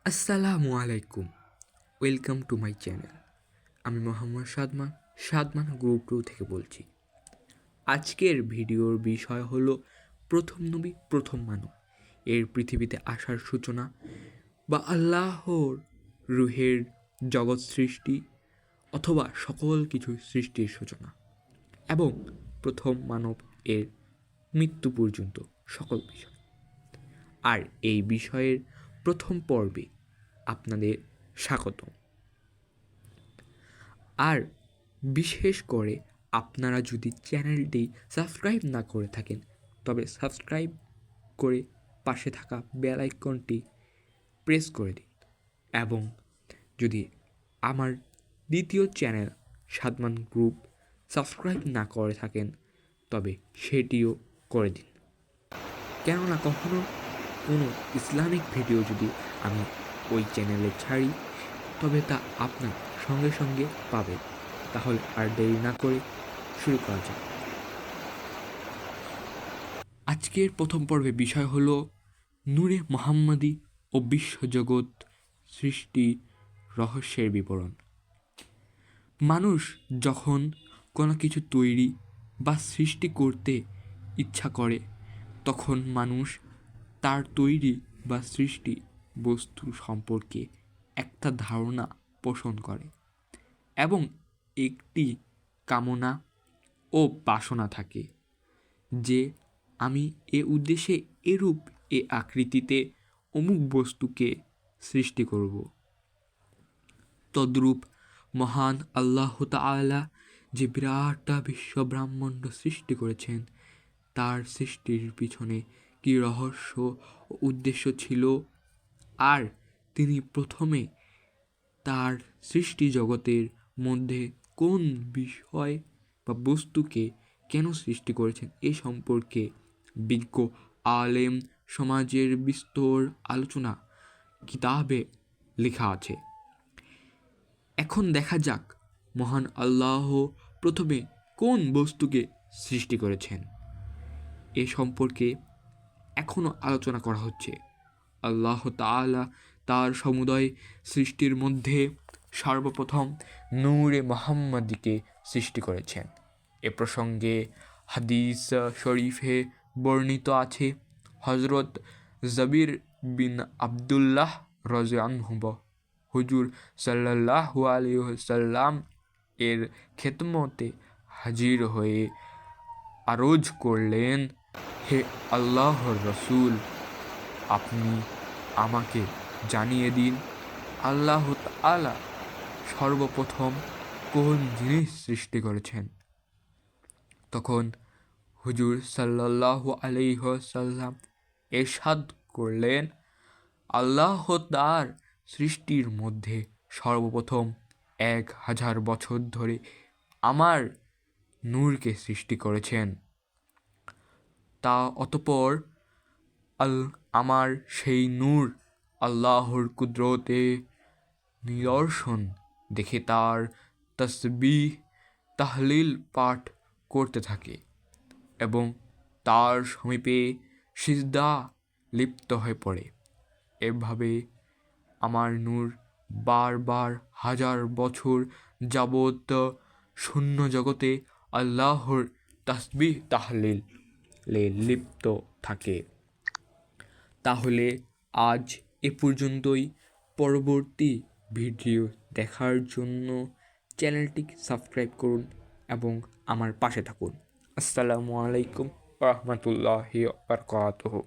আসসালামু আলাইকুম, welcome to my channel. আমি মোহাম্মদ সাদমান গ্রুপ 2 থেকে বলছি। আজকের ভিডিওর বিষয় হলো প্রথম নবী প্রথম মানব, এর পৃথিবীতে আসার সূচনা বা আল্লাহর রুহের জগৎ সৃষ্টি অথবা সকল কিছু সৃষ্টির সূচনা এবং প্রথম মানব এর মৃত্যু পর্যন্ত সকল বিষয়। আর এই বিষয়ের প্রথম পর্বে আপনাদের স্বাগত। আর বিশেষ করে আপনারা যদি চ্যানেলটি সাবস্ক্রাইব না করে থাকেন তবে সাবস্ক্রাইব করে পাশে থাকা বেল আইকনটি প্রেস করে দিন, এবং যদি আমার দ্বিতীয় চ্যানেল সাদমান গ্রুপ সাবস্ক্রাইব না করে থাকেন তবে সেটিও করে দিন। কেননা কখনো কোনো ইসলামিক ভিডিও যদি আমি ওই চ্যানেলে ছাড়ি তবে তা আপনার সঙ্গে সঙ্গে পাবেন। তাহলে আর দেরি না করে শুরু করা যাক। আজকের প্রথম পর্বে বিষয় হলো নূরে মোহাম্মদী ও বিশ্বজগৎ সৃষ্টি রহস্যের বিবরণ। মানুষ যখন কোনো কিছু তৈরি বা সৃষ্টি করতে ইচ্ছা করে তখন মানুষ তার তৈরি বা সৃষ্টি বস্তু সম্পর্কে একটা ধারণা পোষণ করে এবং একটি কামনা ও বাসনা থাকে যে আমি এ উদ্দেশ্যে এরূপ এ আকৃতিতে অমুক বস্তুকে সৃষ্টি করব। তদ্রূপ মহান আল্লাহ তাআলা যে বিরাটটা বিশ্ব ব্রহ্মাণ্ড সৃষ্টি করেছেন তার সৃষ্টির পিছনে কী রহস্য ও উদ্দেশ্য ছিল, আর তিনি প্রথমে তার সৃষ্টি জগতের মধ্যে কোন বিষয় বা বস্তুকে কেন সৃষ্টি করেছেন এ সম্পর্কে বিজ্ঞ আলেম সমাজের বিস্তর আলোচনা কিতাবে লেখা আছে। এখন দেখা যাক মহান আল্লাহ প্রথমে কোন বস্তুকে সৃষ্টি করেছেন এ সম্পর্কে এখনও আলোচনা করা হচ্ছে। আল্লাহ তাআলা তার সমুদয় সৃষ্টির মধ্যে সর্বপ্রথম নূরে মোহাম্মদীকে সৃষ্টি করেছেন। এ প্রসঙ্গে হাদিস শরীফে বর্ণিত আছে, হজরত জাবির বিন আবদুল্লাহ রাযিয়াল্লাহু হুজুর সাল্লাল্লাহু আলাইহি ওয়াসাল্লাম এর খেদমতে হাজির হয়ে আরজ করলেন, হে আল্লাহর রসূল, আপনি আমাকে জানিয়ে দিন আল্লাহ তাআলা সর্বপ্রথম কোন জিনিস সৃষ্টি করেছেন। তখন হুজুর সাল্লাল্লাহু আলাইহি ওয়াসাল্লাম ইরশাদ করলেন, আল্লাহ তার সৃষ্টির মধ্যে সর্বপ্রথম 1000 বছর ধরে আমার নূরকে সৃষ্টি করেছেন। তা অতঃপর আমার সেই নূর আল্লাহর কুদরতে নিদর্শন দেখে তার তাসবিহ তাহলিল পাঠ করতে থাকে এবং তার সমীপে সিজদা লিপ্ত হয়ে পড়ে। এভাবে আমার নূর বারবার 1000 বছর যাবত শূন্য জগতে আল্লাহর তাসবিহ তাহলিলে লিপ্ত থাকে। তাহলে আজ এ পর্যন্তই। পরবর্তী ভিডিও দেখার জন্য চ্যানেলটি সাবস্ক্রাইব করুন এবং আমার পাশে থাকুন। আসসালামু আলাইকুম ওয়া রাহমাতুল্লাহি ওয়া বারাকাতুহু।